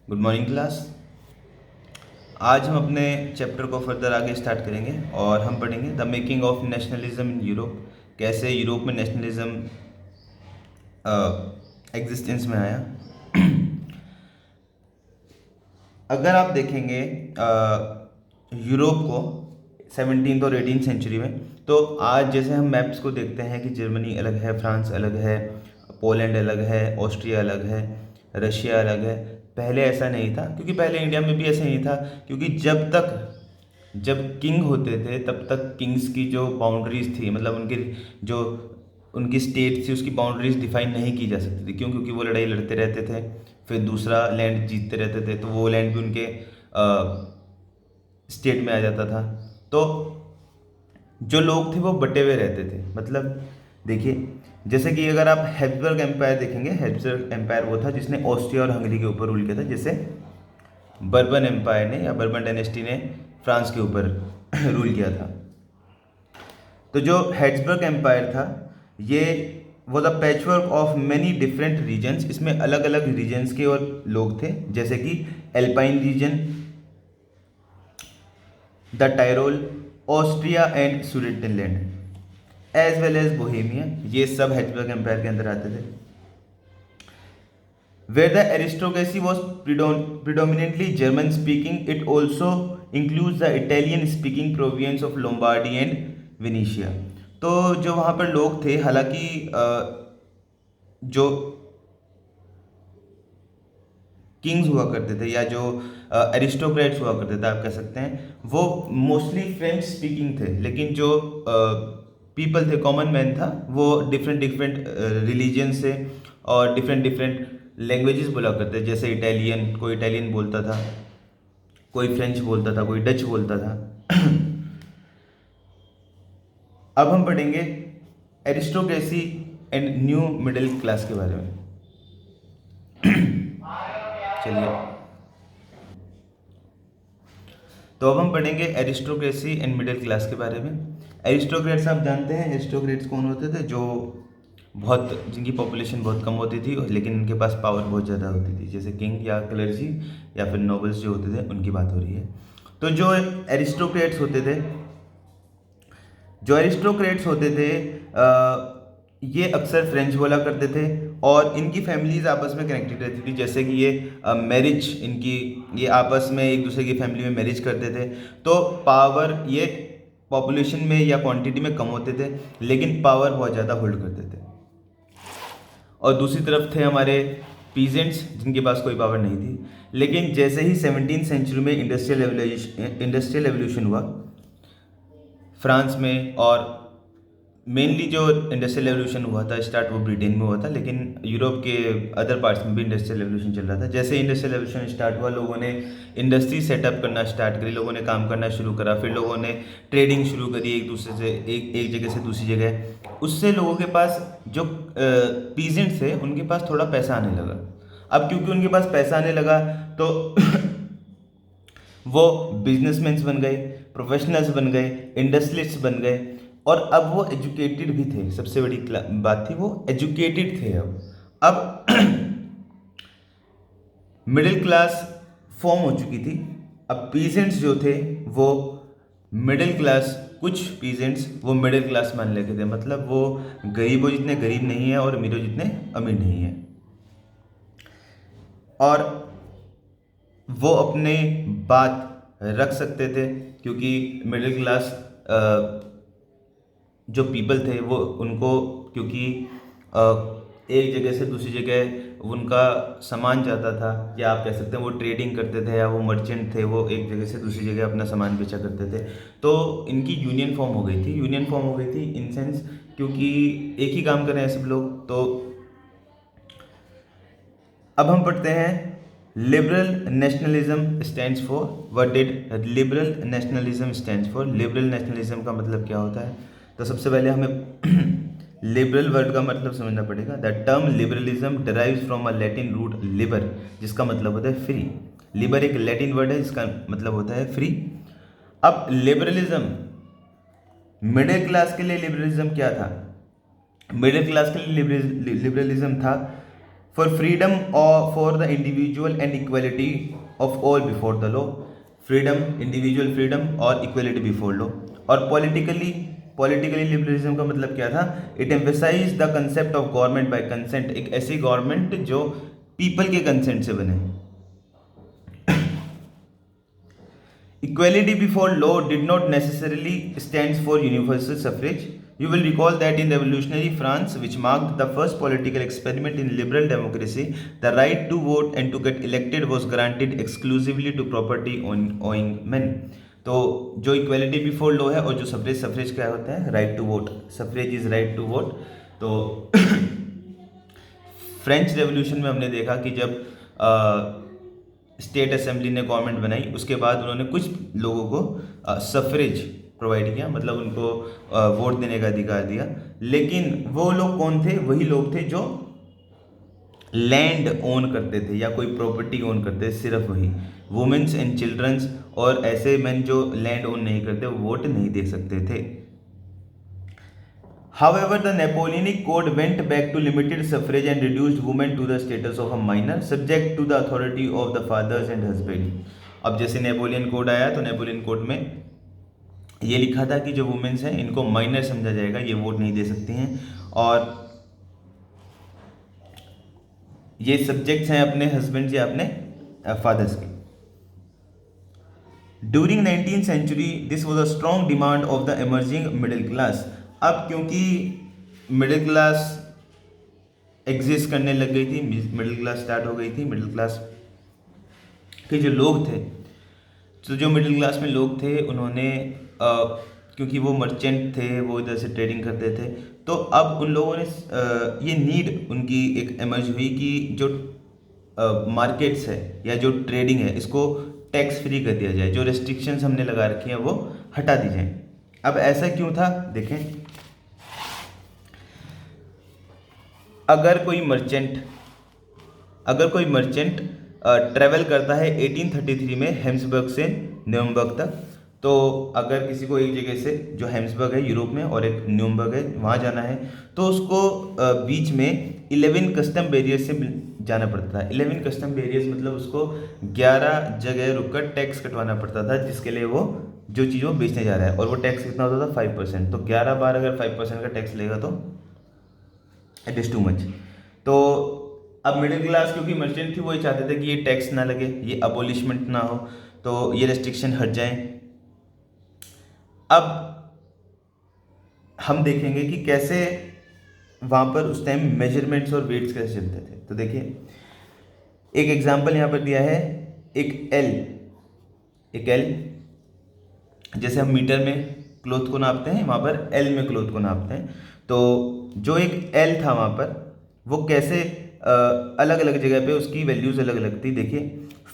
Good morning class. आज हम अपने चैप्टर को फर्दर आगे स्टार्ट करेंगे और हम पढ़ेंगे the making of nationalism in Europe. कैसे यूरोप में नेशनलिज्म एग्जिस्टेंस में आया। अगर आप देखेंगे यूरोप को 17th और 18th सेंचुरी में, तो आज जैसे हम मैप्स को देखते हैं कि जर्मनी अलग है, फ्रांस अलग है, पोलैंड अलग है, ऑस्ट्रिया अलग है, रशिया अलग है। पहले ऐसा नहीं था, क्योंकि पहले इंडिया में भी ऐसा नहीं था, क्योंकि जब किंग होते थे तब तक किंग्स की जो बाउंड्रीज थी, मतलब जो उनकी स्टेट थी उसकी बाउंड्रीज डिफाइन नहीं की जा सकती थी। क्यों? क्योंकि वो लड़ाई लड़ते रहते थे, फिर दूसरा लैंड जीतते रहते थे, तो वो लैंड भी उनके स्टेट में आ जाता था। तो जो लोग थे वो बटे हुए रहते थे। मतलब देखिए, जैसे कि अगर आप हैब्सबर्ग एम्पायर देखेंगे, हैब्सबर्ग एम्पायर वो था जिसने ऑस्ट्रिया और हंगरी के ऊपर रूल किया था। जैसे बर्बन एम्पायर ने या बर्बन डायनेस्टी ने फ्रांस के ऊपर रूल किया था। तो जो हैब्सबर्ग एम्पायर था, ये वो the patchwork of many different regions. इसमें अलग अलग रीजन्स के और लोग थे, जैसे कि Alpine region, the Tyrol, Austria and Sudetenland as well as Bohemia. ये सब हैब्सबर्ग एम्पायर के अंदर आते थे। Where the aristocracy was predominantly German speaking, it also includes the Italian speaking province of Lombardy and Venetia। तो जो वहाँ पर लोग थे, हालांकि जो किंग्स हुआ करते थे या जो एरिस्टोक्रेट्स हुआ करते थे, आप कह सकते हैं, वो मोस्टली फ्रेंच स्पीकिंग थे। लेकिन जो पीपल थे, कॉमन मैन था, वो डिफरेंट डिफरेंट रिलीजन से और डिफरेंट डिफरेंट लैंग्वेजेस बोला करते थे। जैसे इटालियन, कोई इटालियन बोलता था, कोई फ्रेंच बोलता था, कोई डच बोलता था। अब हम पढ़ेंगे aristocracy and new middle class के बारे में। चलिए, तो अब हम पढ़ेंगे एरिस्टोक्रेसी एंड मिडिल क्लास के बारे में। एरिस्टोक्रेट्स आप जानते हैं, एरिस्टोक्रेट्स कौन होते थे? जिनकी पॉपुलेशन बहुत कम होती थी लेकिन उनके पास पावर बहुत ज़्यादा होती थी, जैसे किंग या क्लर्जी या फिर नोबल्स जो होते थे, उनकी बात हो रही है। तो जो एरिस्टोक्रेट्स होते थे ये अक्सर फ्रेंच बोला करते थे और इनकी फैमिलीज आपस में कनेक्टेड रहती थी। जैसे कि ये आपस में एक दूसरे की फैमिली में मैरिज करते थे। तो पावर ये पॉपुलेशन में या क्वांटिटी में कम होते थे, लेकिन पावर बहुत ज़्यादा होल्ड करते थे। और दूसरी तरफ थे हमारे पीजेंट्स, जिनके पास कोई पावर नहीं थी। लेकिन जैसे ही 17th सेंचुरी में इंडस्ट्रियल एवोल्यूशन हुआ फ्रांस में, और मेनली जो इंडस्ट्रियल रेवोल्यूशन हुआ था स्टार्ट वो ब्रिटेन में हुआ था, लेकिन यूरोप के अदर पार्ट्स में भी इंडस्ट्रियल रेवोल्यूशन चल रहा था। जैसे इंडस्ट्रियल रेवोल्यूशन स्टार्ट हुआ, लोगों ने इंडस्ट्री सेटअप करना स्टार्ट करी, लोगों ने काम करना शुरू करा, फिर लोगों ने ट्रेडिंग शुरू करी एक दूसरे से, एक जगह से दूसरी जगह। उससे लोगों के पास जो पीजेंट्स थे उनके पास थोड़ा पैसा आने लगा। अब क्योंकि उनके पास पैसा आने लगा तो वो बिजनेसमैन बन गए, प्रोफेशनल्स बन गए, इंडस्ट्रियलिस्ट बन गए, और अब वो एजुकेटेड भी थे। सबसे बड़ी बात थी, वो एजुकेटेड थे। अब मिडिल क्लास फॉर्म हो चुकी थी। अब पीजेंट्स जो थे वो मिडिल क्लास, कुछ पीजेंट्स वो मिडिल क्लास मान लेते थे। मतलब वो गरीबों जितने गरीब नहीं है और अमीरों जितने अमीर नहीं है, और वो अपने बात रख सकते थे, क्योंकि मिडिल क्लास जो पीपल थे वो उनको, क्योंकि एक जगह से दूसरी जगह उनका सामान जाता था, या आप कह सकते हैं वो ट्रेडिंग करते थे, या वो मर्चेंट थे, वो एक जगह से दूसरी जगह अपना सामान बेचा करते थे। तो इनकी यूनियन फॉर्म हो गई थी इन सेंस, क्योंकि एक ही काम कर रहे हैं सब लोग। तो अब हम पढ़ते हैं liberal nationalism stands for. What did liberal nationalism stands for? Liberal nationalism का मतलब क्या होता है? तो सबसे पहले हमें लिबरल वर्ड का मतलब समझना पड़ेगा। The term liberalism derives from a Latin root liber, जिसका मतलब होता है फ्री। लिबर एक लैटिन वर्ड है जिसका मतलब होता है फ्री। अब लिबरलिज्म, मिडिल क्लास के लिए लिबरलिज्म क्या था? मिडिल क्लास के लिए लिबरलिज्म था फॉर फ्रीडम और for the individual and equality of all before the law, freedom, individual freedom और इक्वलिटी बिफोर लॉ। और पॉलिटिकली लिबरलिज्म का मतलब क्या था? It emphasise the concept of government by consent, एक ऐसी गवर्नमेंट जो पीपल के कंसेंट से बने। Equality before law did not necessarily stand for universal suffrage. You will recall that in revolutionary France, which marked the first political experiment in liberal democracy, the right to vote and to get elected was granted exclusively to property owning men. तो जो equality before law है और जो suffrage क्या होता है? Right to vote, suffrage is right to vote. तो French revolution में हमने देखा कि जब स्टेट असेंबली ने गवर्नमेंट बनाई, उसके बाद उन्होंने कुछ लोगों को सफरेज प्रोवाइड किया, मतलब उनको वोट देने का अधिकार दिया। लेकिन वो लोग कौन थे? वही लोग थे जो लैंड ओन करते थे या कोई प्रॉपर्टी ओन करते थे, सिर्फ वही। वुमेन्स एंड चिल्ड्रंस और ऐसे मैन जो लैंड ओन नहीं करते वो वोट नहीं दे सकते थे। However, the Napoleonic Code went back to limited suffrage and reduced women to the status of a minor, subject to the authority of the fathers and husband. अब जैसे Napoleon code आया तो नेपोलियन कोड में ये लिखा था कि जो वुमेन्स हैं इनको माइनर समझा जाएगा, ये वोट नहीं दे सकती हैं और ये सब्जेक्ट्स हैं अपने हस्बैंड या अपने फादर्स के। During 19th century this was a strong demand of the emerging middle class. अब क्योंकि मिडिल क्लास एग्जिस्ट करने लग गई थी, मिडिल क्लास स्टार्ट हो गई थी, मिडिल क्लास के जो लोग थे, तो जो मिडिल क्लास में लोग थे उन्होंने क्योंकि वो मर्चेंट थे, वो इधर से ट्रेडिंग करते थे, तो अब उन लोगों ने ये नीड उनकी एक एमर्ज हुई कि जो मार्केट्स है या जो ट्रेडिंग है इसको टैक्स फ्री कर दिया जाए, जो रेस्ट्रिक्शंस हमने लगा रखी हैं वो हटा दी जाए। अब ऐसा क्यों था? देखें, अगर कोई मर्चेंट ट्रेवल करता है 1833 में हेम्सबर्ग से न्यूरम्बर्ग तक, तो अगर किसी को एक जगह से जो हेम्सबर्ग है यूरोप में और एक न्यूरम्बर्ग है वहाँ जाना है, तो उसको बीच में 11 कस्टम बैरियर्स से जाना पड़ता था। 11 कस्टम बैरियर्स मतलब उसको 11 जगह रुककर टैक्स कटवाना पड़ता था, जिसके लिए वो जो चीज़ वो बेचने जा रहा है, और वो टैक्स कितना होता था? 5%। तो 11 बार अगर 5% का टैक्स लेगा तो इट इज़ टू मच। तो अब मिडिल क्लास क्योंकि मर्चेंट थी, वो ये चाहते थे कि ये टैक्स ना लगे, ये अबोलिशमेंट ना हो, तो ये रेस्ट्रिक्शन हट जाए। अब हम देखेंगे कि कैसे वहाँ पर उस टाइम मेजरमेंट्स और वेट्स कैसे चलते थे। तो देखिए, एक एग्जांपल यहाँ पर दिया है, एक एल, जैसे हम मीटर में क्लॉथ को नापते हैं, वहाँ पर एल में क्लॉथ को नापते हैं। तो जो एक एल था वहाँ पर, वो कैसे अलग अलग जगह पे उसकी वैल्यूज़ अलग अलग थी। देखिए,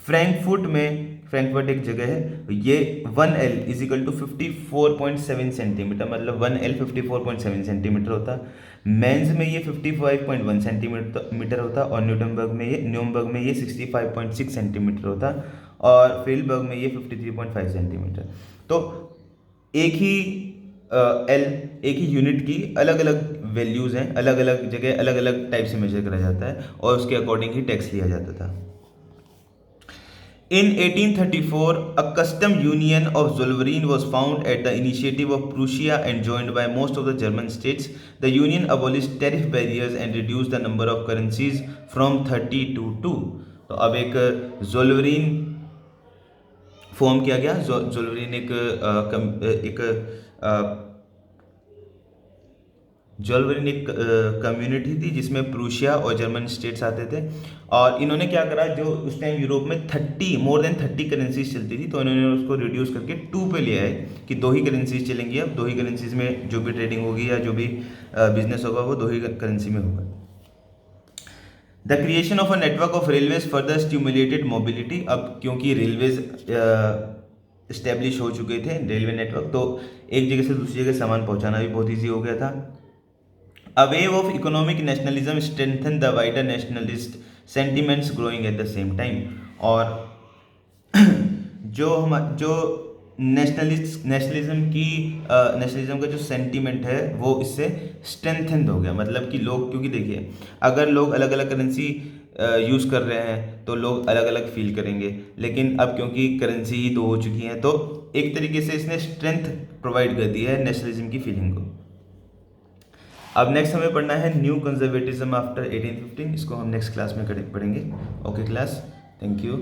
फ्रैंकफर्ट एक जगह है, ये 1L is equal to 54.7 centimetre, मतलब 1L 54.7 सेंटीमीटर होता। मेंस में ये 55.1 सेंटीमीटर होता और न्यूरम्बर्ग में ये 65.6 सेंटीमीटर होता और फील्डबर्ग में ये 53.5 सेंटीमीटर। तो एक ही एक ही यूनिट की अलग अलग वैल्यूज़ हैं, अलग अलग जगह अलग अलग टाइप से मेजर करा जाता है और उसके अकॉर्डिंग ही टैक्स लिया जाता था। In 1834, a custom union of Zollverein was found at the initiative of Prussia and joined by most of the German states. The union abolished tariff barriers and reduced the number of currencies from 30 to 2. तो अब एक ज़ोल्वरीन form किया गया। ज़ोल्वरीन एक community थी जिसमें Prussia और German states आते थे, और इन्होंने क्या करा, जो उस टाइम यूरोप में मोर देन 30 करेंसीज चलती थी, तो इन्होंने उसको रिड्यूस करके 2 पे लिया है कि 2 ही करेंसीज चलेंगी। अब 2 ही करेंसीज में जो भी ट्रेडिंग होगी या जो भी बिजनेस होगा वो 2 ही करेंसी में होगा। The creation of a network of railways further stimulated mobility. अब क्योंकि रेलवेज इस्टेब्लिश हो चुके थे, रेलवे नेटवर्क, तो एक जगह से दूसरी जगह सामान पहुंचाना भी बहुत ईजी हो गया था। A wave of economic nationalism strengthened the wider nationalist sentiments growing at the same time। और जो नेशनलिज्म का जो सेंटीमेंट है वो इससे स्ट्रेंथेंड हो गया। मतलब कि लोग, क्योंकि देखिए अगर लोग अलग अलग करेंसी यूज़ कर रहे हैं तो लोग अलग अलग फील करेंगे, लेकिन अब क्योंकि करेंसी ही दो हो चुकी हैं तो एक तरीके से इसने स्ट्रेंथ प्रोवाइड कर दी है नेशनलिज्म की फीलिंग को। अब नेक्स्ट हमें पढ़ना है न्यू कंजर्वेटिज्म आफ्टर 1815। इसको हम नेक्स्ट क्लास में पढ़ेंगे। Okay class, thank you.